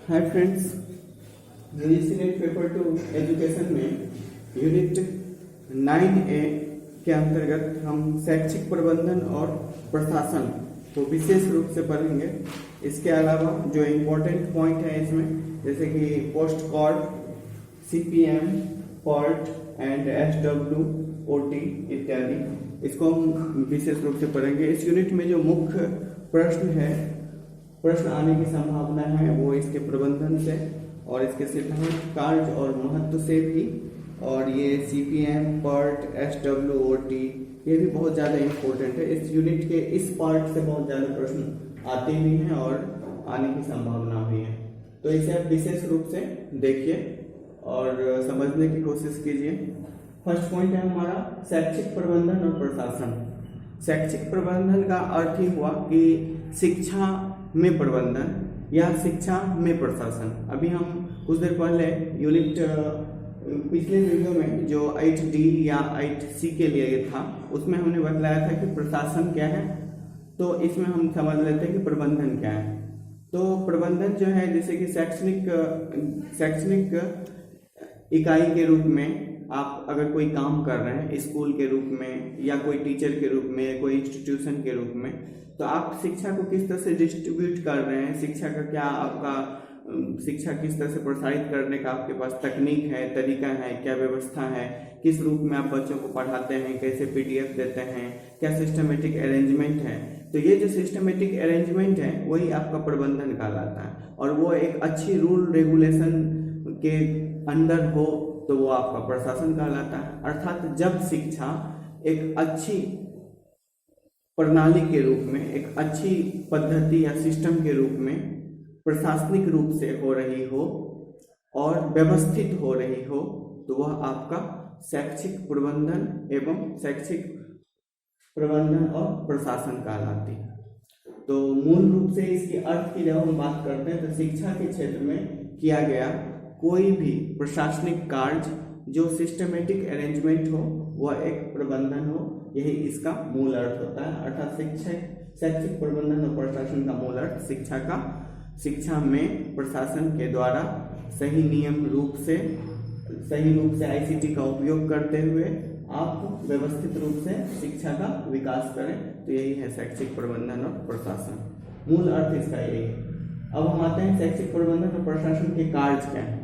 Hi friends, UGC net paper 2 education में unit 9A के अंतर्गत हम शैक्षिक प्रबंधन और प्रशासन को विशेष रूप से पढ़ेंगे। इसके अलावा जो इम्पोर्टेंट पॉइंट है इसमें, जैसे कि POSDCORB, CPM, PERT and SWOT इत्यादि, इसको हम विशेष रूप से पढ़ेंगे। इस यूनिट में जो मुख्य प्रश्न आने की संभावना है वो इसके प्रबंधन से और इसके सिद्धांत, कार्य और महत्व से भी, और ये CPM, PERT, SWOT ये भी बहुत ज़्यादा इम्पोर्टेंट है। इस यूनिट के इस पार्ट से बहुत ज़्यादा प्रश्न आते भी हैं और आने की संभावना भी है, तो इसे आप विशेष रूप से देखिए और समझने की कोशिश कीजिए। फर्स्ट पॉइंट है हमारा शैक्षिक प्रबंधन और प्रशासन। शैक्षिक प्रबंधन का अर्थ ही हुआ कि शिक्षा में प्रबंधन या शिक्षा में प्रशासन। अभी हम कुछ देर पहले यूनिट पिछले वीडियो में जो 8D या 8C के लिए था उसमें हमने बतलाया था कि प्रशासन क्या है, तो इसमें हम समझ लेते हैं कि प्रबंधन क्या है। तो प्रबंधन जो है, जैसे कि शैक्षणिक इकाई के रूप में आप अगर कोई काम कर रहे हैं स्कूल के रूप में या कोई टीचर के रूप में, कोई इंस्टीट्यूशन के रूप में, तो आप शिक्षा को किस तरह से डिस्ट्रीब्यूट कर रहे हैं, शिक्षा का क्या आपका शिक्षा किस तरह से प्रसारित करने का आपके पास तकनीक है, तरीका है, क्या व्यवस्था है, किस रूप में आप बच्चों को पढ़ाते हैं, कैसे PDF देते हैं, क्या सिस्टमेटिक अरेंजमेंट है। तो ये जो सिस्टमेटिक अरेंजमेंट है वही आपका प्रबंधन कहलाता है, और वो एक अच्छी रूल रेगुलेशन के अंदर हो तो वो आपका प्रशासन कहलाता है। अर्थात जब शिक्षा एक अच्छी प्रणाली के रूप में, एक अच्छी पद्धति या सिस्टम के रूप में प्रशासनिक रूप से हो रही हो और व्यवस्थित हो रही हो, तो वह आपका शैक्षिक प्रबंधन और प्रशासन कहलाती है। तो मूल रूप से इसके अर्थ की जब हम बात करते हैं तो शिक्षा के क्षेत्र में किया गया कोई भी प्रशासनिक कार्य जो सिस्टमेटिक अरेंजमेंट हो वह एक प्रबंधन हो, यही इसका मूल अर्थ होता है। अर्थात शैक्षिक प्रबंधन और प्रशासन का मूल अर्थ शिक्षा में प्रशासन के द्वारा सही रूप से ICT का उपयोग करते हुए आप व्यवस्थित रूप से शिक्षा का विकास करें, तो यही है शैक्षिक प्रबंधन और प्रशासन। मूल अर्थ इसका यही है। अब हम आते हैं शैक्षिक प्रबंधन और प्रशासन के कार्य क्या है।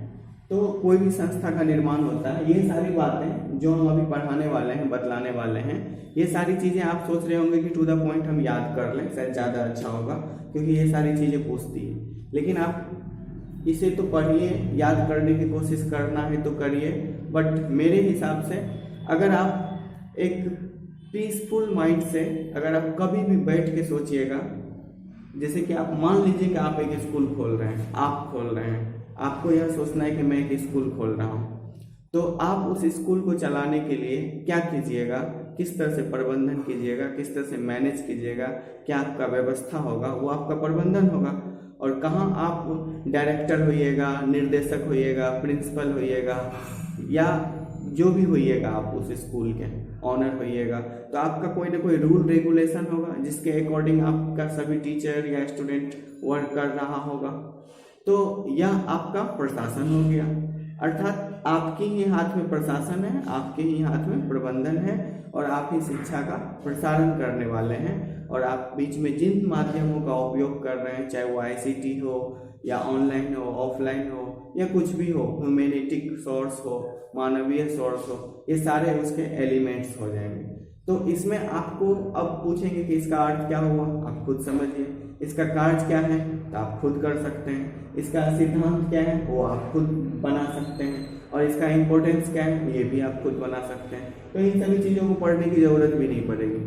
तो कोई भी संस्था का निर्माण होता है, ये सारी बातें जो हम अभी पढ़ाने वाले हैं, बतलाने वाले हैं, ये सारी चीज़ें आप सोच रहे होंगे कि टू द पॉइंट हम याद कर लें, शायद ज़्यादा अच्छा होगा, क्योंकि ये सारी चीज़ें पूछती है। लेकिन आप इसे तो पढ़िए, याद करने की कोशिश करना है तो करिए, बट मेरे हिसाब से अगर आप एक पीसफुल माइंड से अगर आप कभी भी बैठ के सोचिएगा, जैसे कि आप मान लीजिए कि आप एक स्कूल खोल रहे हैं, आपको यह सोचना है कि मैं एक स्कूल खोल रहा हूँ, तो आप उस स्कूल को चलाने के लिए क्या कीजिएगा, किस तरह से प्रबंधन कीजिएगा, किस तरह से मैनेज कीजिएगा, क्या आपका व्यवस्था होगा, वो आपका प्रबंधन होगा। और कहाँ आप डायरेक्टर होइएगा, निर्देशक होइएगा, प्रिंसिपल होइएगा, या जो भी होइएगा, आप उस स्कूल के ऑनर होइएगा, तो आपका कोई ना कोई रूल रेगुलेशन होगा जिसके अकॉर्डिंग आपका सभी टीचर या स्टूडेंट वर्क कर रहा होगा। तो यह आपका प्रशासन हो गया। अर्थात आपके ही हाथ में प्रशासन है, आपके ही हाथ में प्रबंधन है, और आप ही शिक्षा का प्रसारण करने वाले हैं। और आप बीच में जिन माध्यमों का उपयोग कर रहे हैं, चाहे वो ICT हो या ऑनलाइन हो, ऑफलाइन हो, या कुछ भी हो, ह्यूमैनिटिक सोर्स हो, मानवीय सोर्स हो, ये सारे उसके एलिमेंट्स हो जाएंगे। तो इसमें आपको अब पूछेंगे कि इसका अर्थ क्या हुआ, आप खुद समझिए। इसका कार्य क्या है तो आप खुद कर सकते हैं, इसका सिद्धांत क्या है वो आप खुद बना सकते हैं, और इसका इम्पोर्टेंस क्या है ये भी आप खुद बना सकते हैं। तो इन सभी चीज़ों को पढ़ने की ज़रूरत भी नहीं पड़ेगी,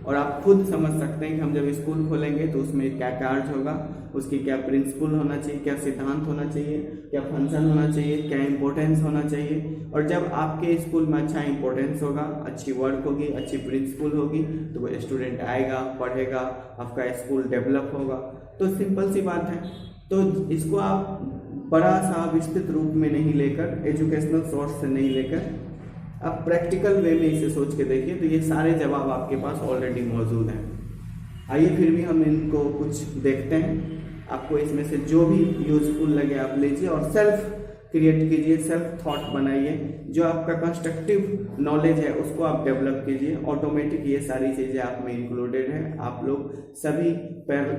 और आप खुद समझ सकते हैं कि हम जब स्कूल खोलेंगे तो उसमें क्या कार्य होगा, उसकी क्या प्रिंसिपल होना चाहिए, क्या सिद्धांत होना चाहिए, क्या फंक्शन होना चाहिए, क्या इम्पोर्टेंस होना चाहिए। और जब आपके स्कूल में अच्छा इम्पोर्टेंस होगा, अच्छी वर्क होगी, अच्छी प्रिंसिपल होगी, तो वो स्टूडेंट आएगा, पढ़ेगा, आपका स्कूल डेवलप होगा। तो सिंपल सी बात है। तो इसको आप बड़ा सा विस्तृत रूप में नहीं लेकर, एजुकेशनल सोर्स से नहीं लेकर, आप प्रैक्टिकल वे में इसे सोच के देखिए, तो ये सारे जवाब आपके पास ऑलरेडी मौजूद हैं। आइए फिर भी हम इनको कुछ देखते हैं। आपको इसमें से जो भी यूजफुल लगे आप लीजिए और सेल्फ क्रिएट कीजिए, सेल्फ थॉट बनाइए। जो आपका कंस्ट्रक्टिव नॉलेज है उसको आप डेवलप कीजिए। ऑटोमेटिक ये सारी चीज़ें आप में इंक्लूडेड हैं। आप लोग सभी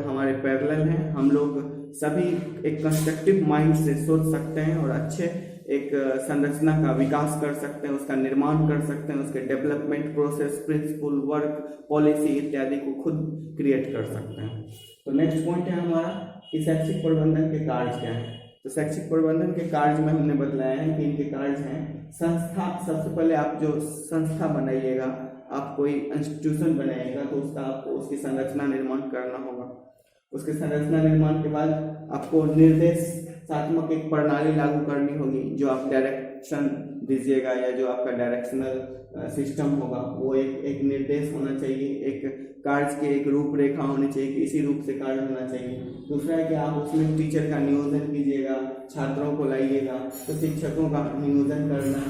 हमारे पैरेलल हैं। हम लोग सभी एक कंस्ट्रक्टिव माइंड से सोच सकते हैं और अच्छे एक संरचना का विकास कर सकते हैं, उसका निर्माण कर सकते हैं, उसके development process, principle, work, policy इत्यादि को खुद क्रिएट कर सकते हैं। तो नेक्स्ट पॉइंट है हमारा कि शैक्षिक प्रबंधन के कार्य क्या हैं। तो शैक्षिक प्रबंधन के कार्य में हमने बतलाया है कि इनके कार्य हैं संस्था। सबसे पहले आप जो संस्था बनाइएगा, आप कोई इंस्टीट्यूशन बनाइएगा तो उसका आपको उसकी संरचना निर्माण करना होगा। उसके संरचना निर्माण के बाद आपको निर्देशात्मक एक प्रणाली लागू करनी होगी। जो आप डायरेक्शन दीजिएगा या जो आपका डायरेक्शनल सिस्टम होगा वो एक निर्देश होना चाहिए, एक कार्य की एक रूपरेखा होनी चाहिए कि इसी रूप से कार्य होना चाहिए। दूसरा है कि आप उसमें टीचर का नियोजन कीजिएगा, छात्रों को लाइएगा, तो शिक्षकों का नियोजन करना।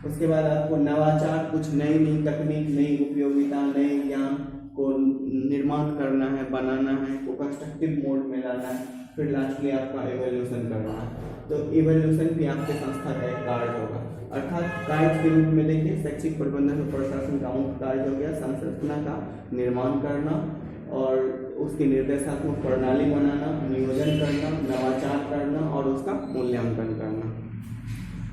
उसके बाद आपको नवाचार, कुछ नई नई तकनीक, नई उपयोगिता, नए ज्ञान को निर्माण करना है, बनाना है, को कंस्ट्रक्टिव मोड में लाना है। फिर लास्टली आपका इवैल्यूएशन करना है। तो इवैल्यूएशन भी आपके संस्था का एक कार्य होगा। अर्थात कार्य के रूप में देखिए शैक्षिक प्रबंधन और प्रशासन का मुख्य कार्य हो गया संरचना का निर्माण करना और उसकी निर्देशात्मक प्रणाली बनाना, नियोजन करना, नवाचार करना और उसका मूल्यांकन करना।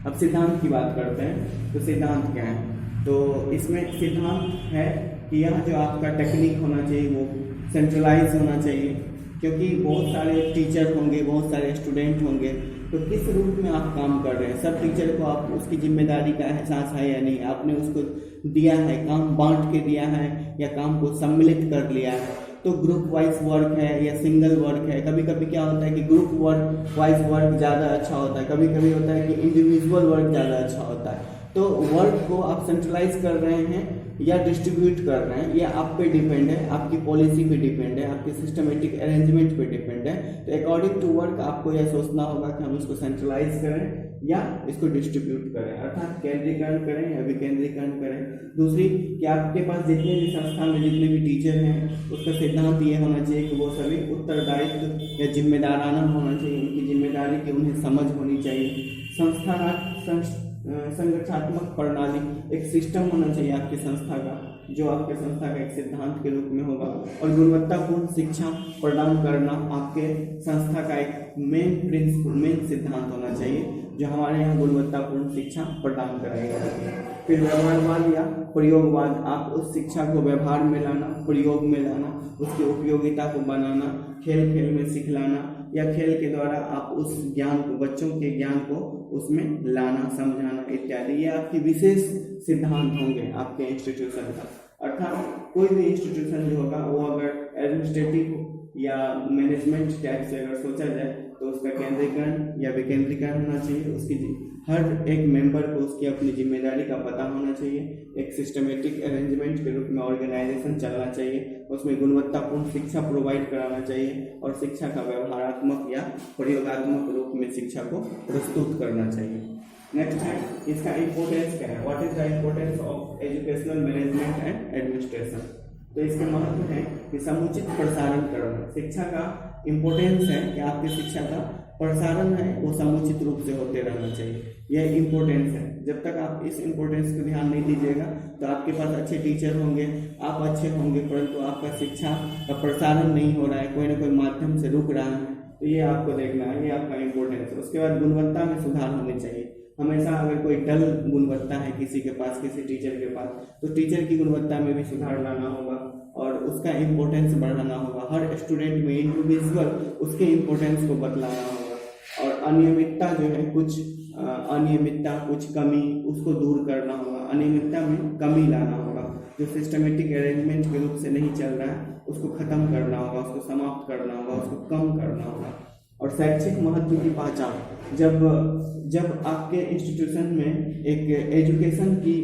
अब सिद्धांत की बात करते हैं। तो सिद्धांत क्या है? तो इसमें सिद्धांत है कि यह जो आपका टेक्निक होना चाहिए वो सेंट्रलाइज होना चाहिए, क्योंकि बहुत सारे टीचर होंगे, बहुत सारे स्टूडेंट होंगे, तो किस रूप में आप काम कर रहे हैं, सब टीचर को आप उसकी जिम्मेदारी का एहसास है या नहीं, आपने उसको दिया है, काम बांट के दिया है या काम को सम्मिलित कर लिया है। तो ग्रुप वाइज वर्क है या सिंगल वर्क है। कभी कभी क्या होता है कि ग्रुप वर्क वाइज वर्क ज़्यादा अच्छा होता है, कभी कभी होता है कि इंडिविजुअल वर्क ज़्यादा अच्छा होता है। तो वर्क को आप सेंट्रलाइज कर रहे हैं या डिस्ट्रीब्यूट कर रहे हैं, ये आप पे डिपेंड है, आपकी पॉलिसी पे डिपेंड है, आपके सिस्टमेटिक अरेंजमेंट पे डिपेंड है। तो अकॉर्डिंग टू वर्क आपको यह सोचना होगा कि हम इसको सेंट्रलाइज करें या इसको डिस्ट्रीब्यूट करें, अर्थात केंद्रीकरण करें या विकेंद्रीकरण करें। दूसरी कि आपके पास जितने भी संस्थान में जितने भी टीचर हैं उसका सिद्धांत ये होना चाहिए कि वो सभी उत्तरदायित्व या जिम्मेदाराना होना चाहिए, उनकी जिम्मेदारी की उन्हें समझ होनी चाहिए। संगठनात्मक प्रणाली, एक सिस्टम होना चाहिए आपकी संस्था का, जो आपके संस्था का एक सिद्धांत के रूप में होगा। और गुणवत्तापूर्ण शिक्षा प्रदान करना आपके संस्था का एक मेन प्रिंसिपल, मेन सिद्धांत होना चाहिए, जो हमारे यहाँ गुणवत्तापूर्ण शिक्षा प्रदान कराएगा। फिर व्यवहारवाद या प्रयोगवाद, आप उस शिक्षा को व्यवहार में लाना, प्रयोग में लाना, उसकी उपयोगिता को बनाना, खेल खेल में सिखलाना या खेल के द्वारा आप उस ज्ञान को, बच्चों के ज्ञान को उसमें लाना, समझाना इत्यादि, ये आपकी विशेष सिद्धांत होंगे आपके इंस्टीट्यूशन का। अर्थात कोई भी इंस्टीट्यूशन जो होगा वो अगर एडमिनिस्ट्रेटिव या मैनेजमेंट टाइप से अगर सोचा जाए तो उसका केंद्रीकरण या विकेंद्रीकरण होना चाहिए। उसकी हर एक मेंबर को उसकी अपनी जिम्मेदारी का पता होना चाहिए, एक सिस्टमेटिक अरेंजमेंट के रूप में ऑर्गेनाइजेशन चलना चाहिए, उसमें गुणवत्तापूर्ण शिक्षा प्रोवाइड कराना चाहिए और शिक्षा का व्यवहारात्मक या प्रयोगात्मक रूप में शिक्षा को प्रस्तुत करना चाहिए। नेक्स्ट है इसका इम्पोर्टेंस क्या है, what is the importance of educational management and administration. तो इसके महत्व है कि समुचित प्रसारण करना। शिक्षा का इम्पोर्टेंस है कि आपकी शिक्षा का प्रसारण है वो समुचित रूप से होते रहना चाहिए, यह इम्पोर्टेंस है। जब तक आप इस इम्पोर्टेंस को ध्यान नहीं दीजिएगा तो आपके पास अच्छे टीचर होंगे, आप अच्छे होंगे, परंतु आपका शिक्षा का प्रसारण नहीं हो रहा है, कोई ना कोई माध्यम से रुक रहा है, तो ये आपको देखना है, ये आपका इम्पोर्टेंस है। उसके बाद गुणवत्ता में सुधार होने चाहिए। हमेशा अगर कोई डल गुणवत्ता है किसी के पास, किसी टीचर के पास, तो टीचर की गुणवत्ता में भी सुधार लाना होगा और उसका इम्पोर्टेंस बढ़ाना होगा। हर स्टूडेंट में इंडिविजुअल उसके इम्पोर्टेंस को बतलाना होगा और अनियमितता जो है, कुछ अनियमितता, कुछ कमी, उसको दूर करना होगा, अनियमितता में कमी लाना होगा। जो सिस्टमेटिक अरेंजमेंट के रूप से नहीं चल रहा है उसको खत्म करना होगा, उसको समाप्त करना होगा, उसको कम करना होगा। और शैक्षिक महत्व की पहचान, जब आपके इंस्टीट्यूशन में एक एजुकेशन की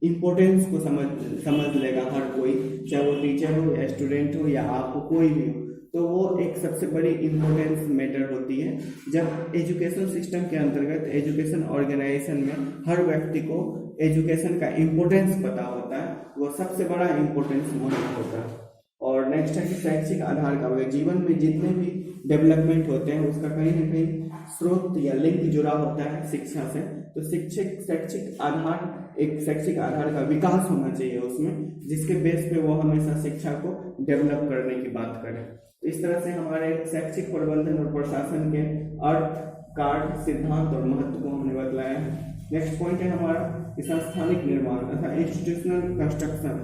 इम्पोर्टेंस को समझ लेगा हर कोई, चाहे वो टीचर हो या स्टूडेंट हो या आपको कोई भी हो, तो वो एक सबसे बड़ी इम्पोर्टेंस मैटर होती है। जब एजुकेशन सिस्टम के अंतर्गत एजुकेशन ऑर्गेनाइजेशन में हर व्यक्ति को एजुकेशन का इम्पोर्टेंस पता होता है, वो सबसे बड़ा इम्पोर्टेंस वही होता है। और नेक्स्ट है कि शैक्षिक आधार का जीवन में जितने भी डेवलपमेंट होते हैं उसका कहीं ना कहीं स्रोत या लिंक जुड़ा होता है शिक्षा से। तो शैक्षिक आधार, एक शैक्षिक आधार का विकास होना चाहिए उसमें, जिसके बेस पे वो हमेशा शिक्षा को डेवलप करने की बात करें। तो इस तरह से हमारे शैक्षिक प्रबंधन और प्रशासन के अर्थ, कार्य, सिद्धांत और महत्व को हमने बतलाया है। नेक्स्ट पॉइंट है हमारा संस्थानिक निर्माण अर्थात इंस्टीट्यूशनल कंस्ट्रक्शन।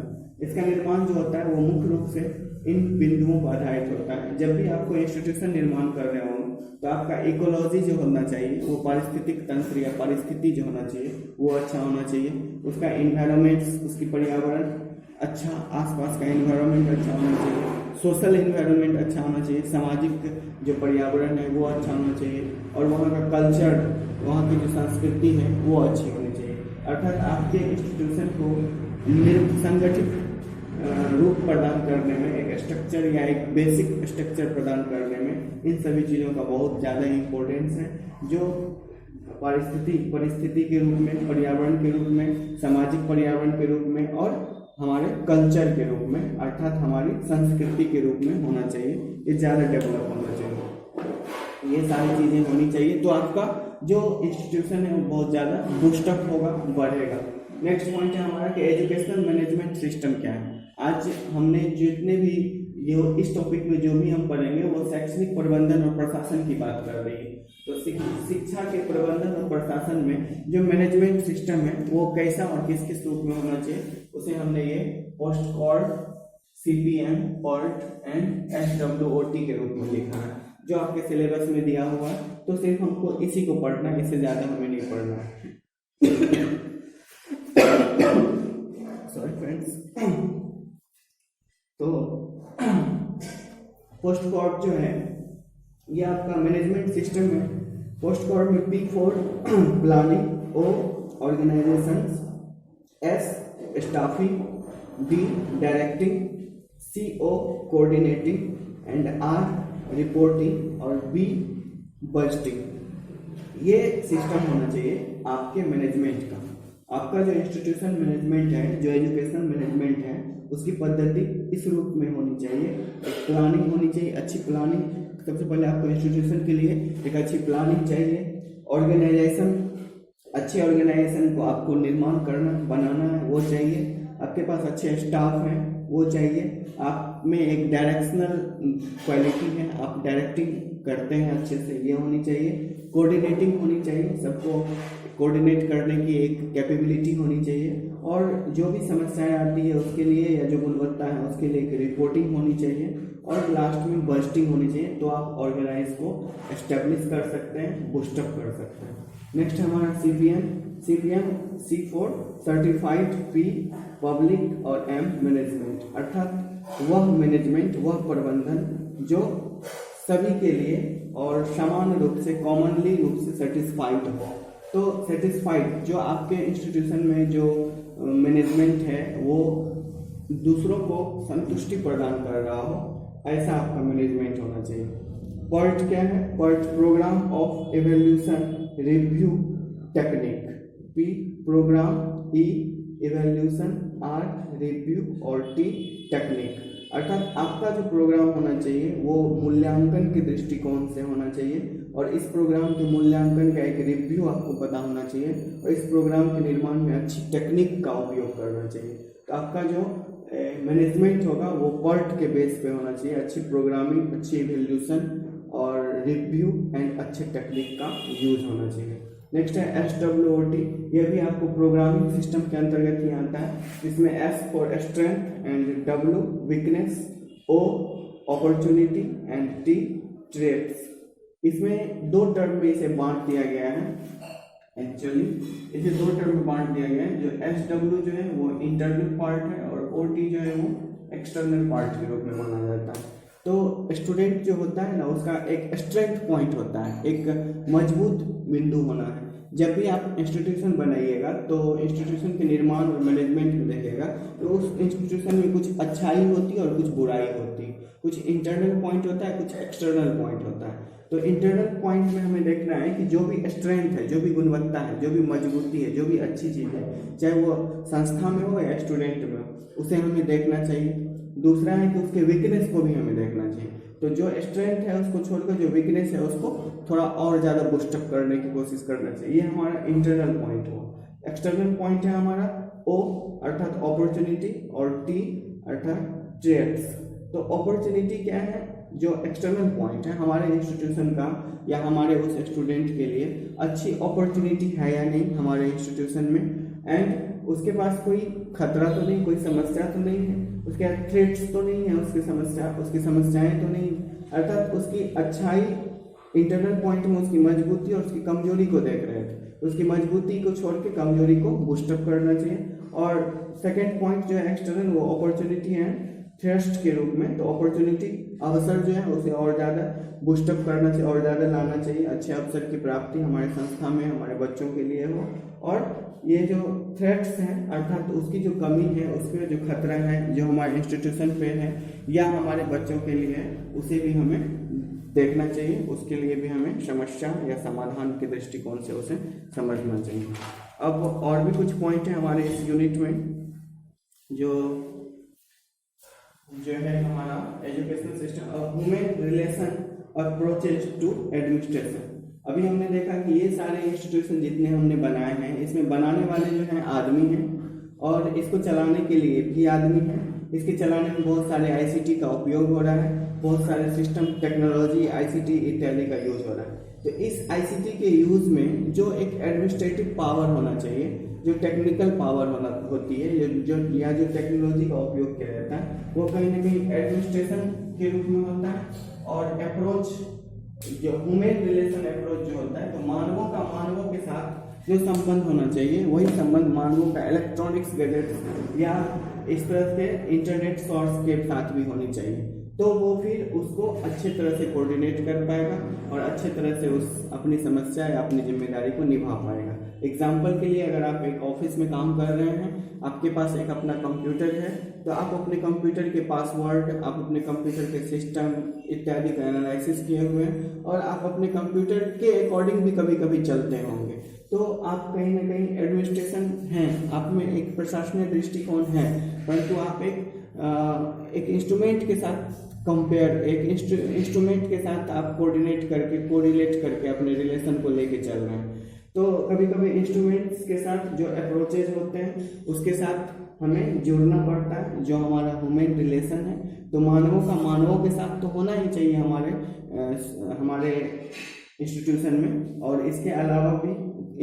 इसका निर्माण जो होता है वो मुख्य रूप से इन बिंदुओं पर आधारित होता है। जब भी आपको इंस्टीट्यूशन निर्माण कर रहे हो तो आपका इकोलॉजी जो होना चाहिए, वो पारिस्थितिक तंत्र या परिस्थिति जो होना चाहिए वो अच्छा होना चाहिए। उसका इन्वायरमेंट्स, उसकी पर्यावरण अच्छा, आसपास का इन्वायरमेंट अच्छा होना चाहिए, सोशल इन्वायरमेंट अच्छा होना चाहिए, सामाजिक जो पर्यावरण है वो अच्छा होना चाहिए, और वहाँ का कल्चर, वहाँ की जो संस्कृति है वो अच्छी होनी चाहिए। अर्थात आपके इंस्टीट्यूशन को संगठित रूप प्रदान करने में, एक स्ट्रक्चर या एक बेसिक स्ट्रक्चर प्रदान करने में इन सभी चीज़ों का बहुत ज़्यादा इम्पोर्टेंस है, जो परिस्थिति के रूप में, पर्यावरण के रूप में, सामाजिक पर्यावरण के रूप में और हमारे कल्चर के रूप में अर्थात हमारी संस्कृति के रूप में होना चाहिए। ये ज़्यादा डेवलप होना चाहिए, ये सारी चीज़ें होनी चाहिए। तो आपका जो इंस्टीट्यूशन है वो बहुत ज़्यादा बूस्टअप होगा, बढ़ेगा। नेक्स्ट पॉइंट है हमारा कि एजुकेशनल मैनेजमेंट सिस्टम क्या है। आज हमने जितने भी जो इस टॉपिक में जो भी हम पढ़ेंगे वो शैक्षणिक प्रबंधन और प्रशासन की बात कर रही है। तो शिक्षा के प्रबंधन और प्रशासन में जो मैनेजमेंट सिस्टम है वो कैसा और किस किस रूप में होना चाहिए, उसे हमने ये POSDCORB, CPM, PERT and SWOT के रूप में लिखा है, जो आपके सिलेबस में दिया हुआ है। तो सिर्फ हमको इसी को पढ़ना है, इससे ज़्यादा हमें नहीं पढ़ना है। Sorry friends. तो पोस्ट कॉर्ड जो है ये आपका मैनेजमेंट सिस्टम है। पोस्ट कॉर्ड में P for planning, O organisation, S staffing, D directing, CO coordinating and R reporting और B बजटिंग। ये सिस्टम होना चाहिए आपके मैनेजमेंट का। आपका जो इंस्टीट्यूशन मैनेजमेंट है, जो एजुकेशनल मैनेजमेंट है, उसकी पद्धति इस रूप में होनी चाहिए। एक प्लानिंग होनी चाहिए, अच्छी प्लानिंग। सबसे पहले आपको इंस्टीट्यूशन के लिए एक अच्छी प्लानिंग चाहिए। ऑर्गेनाइजेशन, अच्छे ऑर्गेनाइजेशन को आपको निर्माण करना, बनाना है, वो चाहिए। आपके पास अच्छे स्टाफ हैं, वो चाहिए। आप में एक डायरेक्शनल क्वालिटी है, आप डायरेक्टिंग करते हैं अच्छे से, ये होनी चाहिए। कोऑर्डिनेटिंग होनी चाहिए, सबको कोऑर्डिनेट करने की एक कैपेबिलिटी होनी चाहिए। और जो भी समस्याएं आती है उसके लिए या जो गुणवत्ता है उसके लिए एक रिपोर्टिंग होनी चाहिए। और लास्ट में बजटिंग होनी चाहिए। तो आप ऑर्गेनाइज को एस्टेब्लिश कर सकते हैं, बूस्टअप कर सकते हैं। नेक्स्ट हमारा CPM, C for certified, P public और M मैनेजमेंट, अर्थात वह मैनेजमेंट, वह प्रबंधन जो सभी के लिए और समान रूप से, कॉमनली रूप से सेटिस्फाइड हो। तो सेटिस्फाइड जो आपके इंस्टीट्यूशन में जो मैनेजमेंट है वो दूसरों को संतुष्टि प्रदान कर रहा हो, ऐसा आपका मैनेजमेंट होना चाहिए। PERT क्या है? PERT programme of evaluation review technique, P programme, E evaluation, R review और T टेक्निक। अर्थात आपका जो प्रोग्राम होना चाहिए वो मूल्यांकन के दृष्टिकोण से होना चाहिए। और इस प्रोग्राम के मूल्यांकन का एक रिव्यू आपको पता होना चाहिए। और इस प्रोग्राम के निर्माण में अच्छी टेक्निक का उपयोग करना चाहिए। तो आपका जो मैनेजमेंट होगा वो PERT के बेस पे होना चाहिए। अच्छी प्रोग्रामिंग, अच्छी इवैल्यूएशन और रिव्यू एंड अच्छे टेक्निक का यूज होना चाहिए। नेक्स्ट है SWOT। यह भी आपको प्रोग्रामिंग सिस्टम के अंतर्गत ही आता है, जिसमें S for strength and W weakness, O opportunity and T traits. इसमें दो टर्म में इसे बांट दिया गया है। एक्चुअली इसे दो टर्म में बांट दिया गया है। जो SW जो है वो इंटरनल पार्ट है और OT जो है वो एक्सटर्नल पार्ट के रूप में माना जाता है। तो स्टूडेंट जो होता है ना, उसका एक स्ट्रेंथ पॉइंट होता है, एक मजबूत बिंदु होना है। जब भी आप इंस्टीट्यूशन बनाइएगा तो इंस्टीट्यूशन के निर्माण और मैनेजमेंट में देखिएगा तो उस इंस्टीट्यूशन में कुछ अच्छाई होती है और कुछ बुराई होती है। कुछ इंटरनल पॉइंट होता है, कुछ एक्सटर्नल पॉइंट होता है। तो इंटरनल पॉइंट में हमें देखना है कि जो भी स्ट्रेंथ है, जो भी गुणवत्ता है, जो भी मजबूती है, जो भी अच्छी चीज़ है, चाहे वो संस्था में हो या स्टूडेंट में हो, उसे हमें देखना चाहिए। दूसरा है कि उसके वीकनेस को भी हमें देखना चाहिए। तो जो स्ट्रेंथ है उसको छोड़कर जो वीकनेस है उसको थोड़ा और ज़्यादा बूस्टअप करने की कोशिश करना चाहिए। ये हमारा इंटरनल पॉइंट हुआ। एक्सटर्नल पॉइंट है हमारा O अर्थात अपॉर्चुनिटी और T अर्थात ट्रेड्स। तो अपॉर्चुनिटी क्या है, जो एक्सटर्नल पॉइंट है हमारे इंस्टीट्यूशन का या हमारे उस स्टूडेंट के लिए अच्छी अपॉर्चुनिटी है या नहीं हमारे इंस्टीट्यूशन में, एंड उसके पास कोई खतरा तो नहीं, कोई समस्या तो नहीं है, उसके थ्रेट्स तो नहीं है, उसकी समस्याएं तो नहीं, अर्थात उसकी अच्छाई इंटरनल पॉइंट में उसकी मजबूती और उसकी कमजोरी को देख रहे थे। उसकी मजबूती को छोड़ के कमजोरी को बूस्टअप करना चाहिए। और सेकंड पॉइंट जो है एक्सटर्नल, वो अपॉर्चुनिटी है थ्रस्ट के रूप में। तो अपॉर्चुनिटी अवसर जो है उसे और ज़्यादा बूस्टअप करना चाहिए, और ज़्यादा लाना चाहिए, अच्छे अवसर की प्राप्ति हमारे संस्था में हमारे बच्चों के लिए हो। और ये जो थ्रेट्स हैं अर्थात उसकी जो कमी है, उसमें जो खतरा है जो हमारे इंस्टीट्यूशन पे है या हमारे बच्चों के लिए है, उसे भी हमें देखना चाहिए। उसके लिए भी हमें समस्या या समाधान के दृष्टिकोण से उसे समझना चाहिए। अब और भी कुछ पॉइंट है हमारे इस यूनिट में जो है हमारा educational system human relation approaches to administration. अभी हमने देखा कि ये सारे इंस्टीट्यूशन जितने हमने बनाए हैं, इसमें बनाने वाले जो हैं आदमी हैं और इसको चलाने के लिए भी आदमी हैं। इसके चलाने में बहुत सारे आईसीटी का उपयोग हो रहा है, बहुत सारे सिस्टम टेक्नोलॉजी आईसीटी इत्यादि का यूज हो रहा है। तो इस आईसीटी के यूज में जो एक एडमिनिस्ट्रेटिव पावर होना चाहिए, जो टेक्निकल पावर होती है, जो टेक्नोलॉजी का उपयोग किया जाता है, वो कहीं ना कहीं एडमिनिस्ट्रेशन के रूप में होता है। और अप्रोच जो ह्यूमन रिलेशन अप्रोच जो होता है, तो मानवों के साथ जो संबंध होना चाहिए वही संबंध मानवों का इलेक्ट्रॉनिक्स गैजेट्स या इस तरह के इंटरनेट सोर्स के साथ भी होनी चाहिए। तो वो फिर उसको अच्छे तरह से कोऑर्डिनेट कर पाएगा और अच्छे तरह से उस अपनी समस्या या अपनी जिम्मेदारी को निभा पाएगा। एग्जाम्पल के लिए, अगर आप एक ऑफिस में काम कर रहे हैं, आपके पास एक अपना कंप्यूटर है, तो आप अपने कंप्यूटर के पासवर्ड, आप अपने कंप्यूटर के सिस्टम इत्यादि का एनालिसिस किए हुए हैं और आप अपने कंप्यूटर के अकॉर्डिंग भी कभी कभी चलते होंगे। तो आप कहीं ना कहीं एडमिनिस्ट्रेशन हैं, आप में एक प्रशासनिक दृष्टिकोण है, परंतु आप एक इंस्ट्रूमेंट के साथ इंस्ट्रूमेंट के साथ आप कोरिलेट करके अपने रिलेशन को लेके चल रहे हैं। तो कभी कभी इंस्ट्रूमेंट्स के साथ जो अप्रोचेज होते हैं उसके साथ हमें जुड़ना पड़ता है, जो हमारा ह्यूमन रिलेशन है। तो मानवों के साथ तो होना ही चाहिए हमारे इंस्टीट्यूशन में, और इसके अलावा भी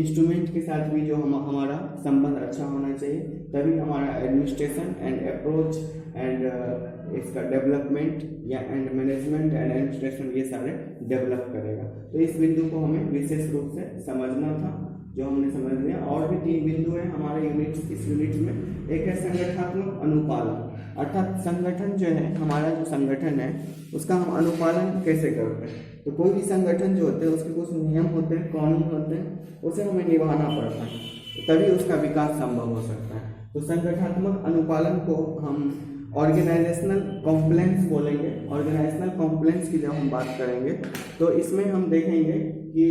इंस्ट्रूमेंट के साथ भी जो हमारा संबंध अच्छा होना चाहिए, तभी हमारा एडमिनिस्ट्रेशन एंड अप्रोच एंड इसका डेवलपमेंट या एंड मैनेजमेंट एंड एडमिनिस्ट्रेशन ये सारे डेवलप करेगा। तो इस बिंदु को हमें विशेष रूप से समझना था, जो हमने समझ लिया। और भी 3 बिंदु हैं हमारे इस यूनिट में। एक है संगठनात्मक अनुपालन, अर्थात संगठन जो है, हमारा जो संगठन है उसका हम अनुपालन कैसे करते हैं। तो कोई भी संगठन जो होते हैं उसके कुछ नियम होते हैं, कानून होते हैं, उसे हमें निभाना पड़ता है, तभी उसका विकास संभव हो सकता है। तो संगठनात्मक अनुपालन को हम ऑर्गेनाइजेशनल कॉम्प्लेंस बोलेंगे। ऑर्गेनाइजेशनल कॉम्प्लेंस की जब हम बात करेंगे तो इसमें हम देखेंगे कि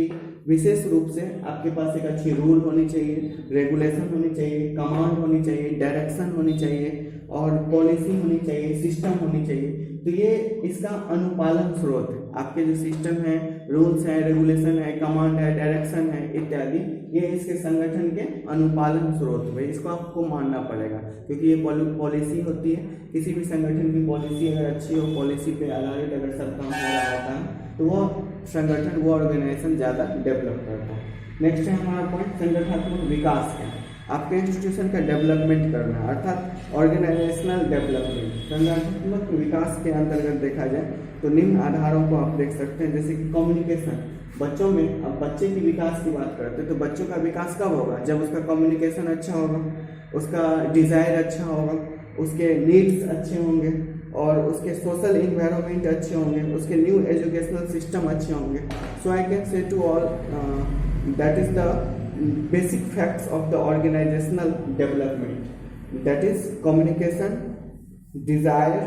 विशेष रूप से आपके पास एक अच्छी रूल होनी चाहिए, रेगुलेशन होनी चाहिए, कमांड होनी चाहिए, डायरेक्शन होनी चाहिए और पॉलिसी होनी चाहिए, सिस्टम होनी चाहिए। तो ये इसका अनुपालन स्रोत है। आपके जो सिस्टम है, रूल्स है, रेगुलेशन है, कमांड है, डायरेक्शन है इत्यादि, ये इसके संगठन के अनुपालन स्रोत है। इसको आपको मानना पड़ेगा, क्योंकि ये पॉलिसी होती है। किसी भी संगठन की पॉलिसी अगर अच्छी हो, पॉलिसी पे आधारित अगर सब काम हो रहा होता है, तो वो संगठन, वो ऑर्गेनाइजेशन ज़्यादा डेवलप करता है। नेक्स्ट है हमारा पॉइंट संगठनात्मक विकास है। आपके इंस्टीट्यूशन का डेवलपमेंट करना, अर्थात ऑर्गेनाइजेशनल डेवलपमेंट। संगठनात्मक विकास के अंतर्गत देखा जाए तो निम्न आधारों को आप देख सकते हैं, जैसे कि कम्युनिकेशन। बच्चों में, अब बच्चे की विकास की बात करते हैं तो बच्चों का विकास कब होगा? जब उसका कम्युनिकेशन अच्छा होगा, उसका डिज़ायर अच्छा होगा, उसके नीड्स अच्छे होंगे और उसके सोशल इन्वायरमेंट अच्छे होंगे, उसके न्यू एजुकेशनल सिस्टम अच्छे होंगे। So I can say to all that is the basic facts of the organizational development, that is communication, desire,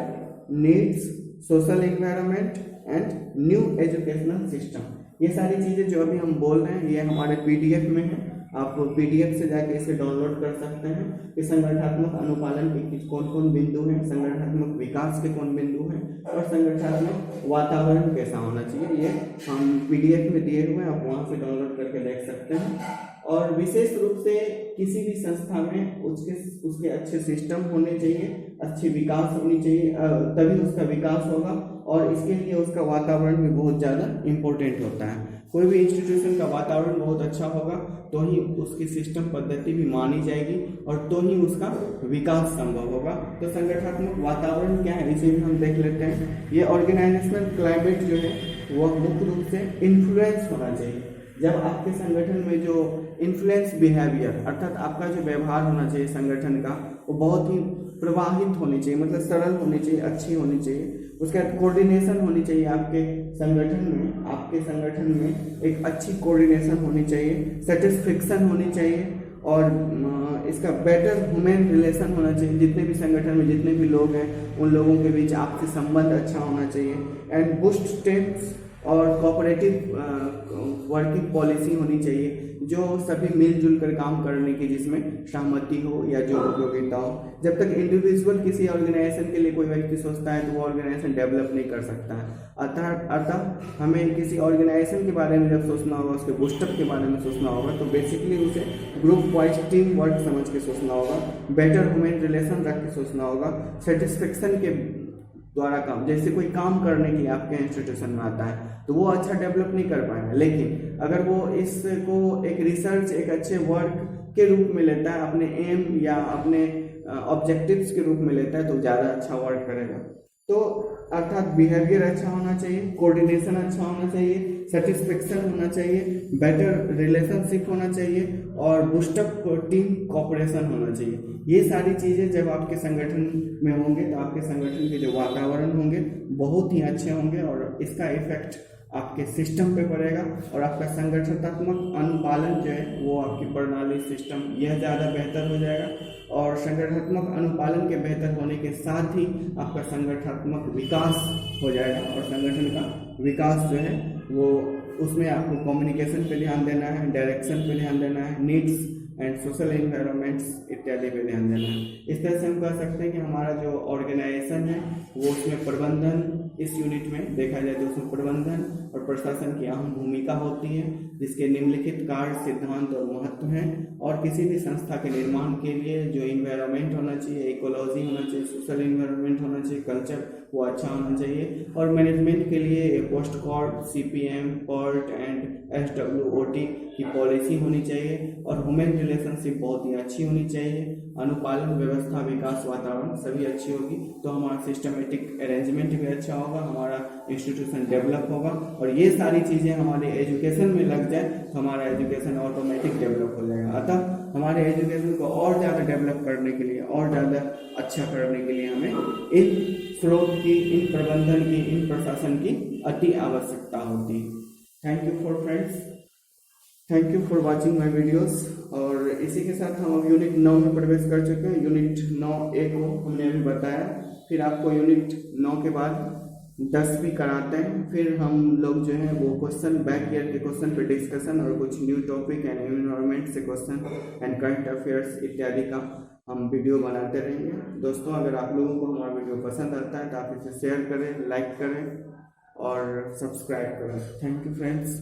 needs, social environment and new educational system। ये सारी चीज़ें जो अभी हम बोल रहे हैं ये हमारे PDF में है, आप PDF से जाके इसे डाउनलोड कर सकते हैं कि संगठनात्मक अनुपालन के कौन कौन बिंदु हैं, संगठनात्मक विकास के कौन बिंदु हैं और संगठनात्मक वातावरण कैसा होना चाहिए। ये हम PDF में दिए हुए हैं, आप वहाँ से डाउनलोड करके देख सकते हैं। और विशेष रूप से किसी भी संस्था में उसके अच्छे सिस्टम होने चाहिए, अच्छी विकास होनी चाहिए, तभी उसका विकास होगा और इसके लिए उसका वातावरण भी बहुत ज़्यादा इम्पोर्टेंट होता है। कोई भी इंस्टीट्यूशन का वातावरण बहुत अच्छा होगा तो ही उसकी सिस्टम पद्धति भी मानी जाएगी और तो ही उसका विकास संभव होगा। तो संगठनात्मक वातावरण क्या है इसे भी हम देख लेते हैं। ये ऑर्गेनाइजेशनल क्लाइमेट जो है वह मुख्य रूप से इन्फ्लुएंस होना चाहिए। जब आपके संगठन में जो इन्फ्लुएंस बिहेवियर अर्थात आपका जो व्यवहार होना चाहिए संगठन का वो बहुत ही प्रवाहित होनी चाहिए, मतलब सरल होनी चाहिए, अच्छी होनी चाहिए। उसके बाद कोऑर्डिनेशन होनी चाहिए आपके संगठन में एक अच्छी कोऑर्डिनेशन होनी चाहिए, सेटिस्फेक्शन होनी चाहिए और इसका बेटर ह्यूमन रिलेशन होना चाहिए। जितने भी संगठन में जितने भी लोग हैं उन लोगों के बीच आपसी संबंध अच्छा होना चाहिए। एंड बूस्ट स्टेप्स और कोऑपरेटिव वर्किंग पॉलिसी होनी चाहिए जो सभी मिलजुल कर काम करने की, जिसमें सहमति हो या जो उपयोगिता हो। जब तक इंडिविजुअल किसी ऑर्गेनाइजेशन के लिए कोई व्यक्ति सोचता है तो वो ऑर्गेनाइजेशन डेवलप नहीं कर सकता है। अतः हमें किसी ऑर्गेनाइजेशन के बारे में जब सोचना होगा, उसके बूस्टअप के बारे में सोचना होगा तो बेसिकली उसे ग्रुप वाइज टीम वर्क समझ के सोचना होगा, बेटर ह्यूमन रिलेशन रख के सोचना होगा, सेटिस्फेक्शन के द्वारा काम। जैसे कोई काम करने के लिए आपके इंस्टीट्यूशन में आता है तो वो अच्छा डेवलप नहीं कर पाएगा, लेकिन अगर वो इसको एक रिसर्च, एक अच्छे वर्क के रूप में लेता है, अपने एम या अपने ऑब्जेक्टिव्स के रूप में लेता है तो ज़्यादा अच्छा वर्क करेगा। तो अर्थात बिहेवियर अच्छा होना चाहिए, कोऑर्डिनेशन अच्छा होना चाहिए, सेटिस्फेक्शन होना चाहिए, बेटर रिलेशनशिप होना चाहिए और बूस्टअप टीम कोऑपरेशन होना चाहिए। ये सारी चीज़ें जब आपके संगठन में होंगे तो आपके संगठन के जो वातावरण होंगे बहुत ही अच्छे होंगे और इसका इफेक्ट आपके सिस्टम पे पड़ेगा और आपका संगठनात्मक अनुपालन जो है वो आपकी प्रणाली सिस्टम यह ज़्यादा बेहतर हो जाएगा। और संगठनात्मक अनुपालन के बेहतर होने के साथ ही आपका संगठनात्मक विकास हो जाएगा और संगठन का विकास जो है वो उसमें आपको कम्युनिकेशन पे ध्यान देना है, डायरेक्शन पे ध्यान देना है, नीड्स एंड सोशल एनवायरनमेंट्स इत्यादि पे ध्यान देना है। इस तरह से हम कह सकते हैं कि हमारा जो ऑर्गेनाइजेशन है वो उसमें प्रबंधन, इस यूनिट में देखा जाए तो उसमें प्रबंधन और प्रशासन की अहम भूमिका होती है, जिसके निम्नलिखित कार्य, सिद्धांत और महत्व हैं। और किसी भी संस्था के निर्माण के लिए जो इन्वायरमेंट होना चाहिए, इकोलॉजी होना चाहिए, सोशल इन्वायरमेंट होना चाहिए, कल्चर वो अच्छा होना चाहिए। और मैनेजमेंट के लिए POSDCORB, CPM, PERT and SWOT की पॉलिसी होनी चाहिए और ह्यूमन रिलेशनशिप बहुत ही अच्छी होनी चाहिए। अनुपालन व्यवस्था, विकास, वातावरण सभी अच्छी होगी तो हमारा सिस्टमेटिक अरेंजमेंट भी अच्छा होगा, हमारा इंस्टीट्यूशन डेवलप होगा। और ये सारी चीज़ें हमारे एजुकेशन में लग जाए तो हमारा एजुकेशन ऑटोमेटिक डेवलप हो जाएगा। अतः हमारे एजुकेशन को और ज़्यादा डेवलप करने के लिए, और ज़्यादा अच्छा करने के लिए हमें इन स्रोत की, इन प्रबंधन की, इन प्रशासन की अति आवश्यकता होती है। Thank you for friends, thank you for watching my videos. और इसी के साथ हम अब यूनिट 9 में प्रवेश कर चुके हैं। यूनिट 9A को हमने अभी बताया, फिर आपको यूनिट 9 के बाद 10 भी कराते हैं। फिर हम लोग जो है वो क्वेश्चन, बैक ईयर के क्वेश्चन पे डिस्कशन और कुछ न्यू टॉपिक एंड एनवायरनमेंट से क्वेश्चन एंड करंट अफेयर्स इत्यादि का हम वीडियो बनाते रहेंगे। दोस्तों, अगर आप लोगों को हमारा वीडियो पसंद आता है तो आप इसे शेयर करें, लाइक करें और सब्सक्राइब करें। Thank you friends.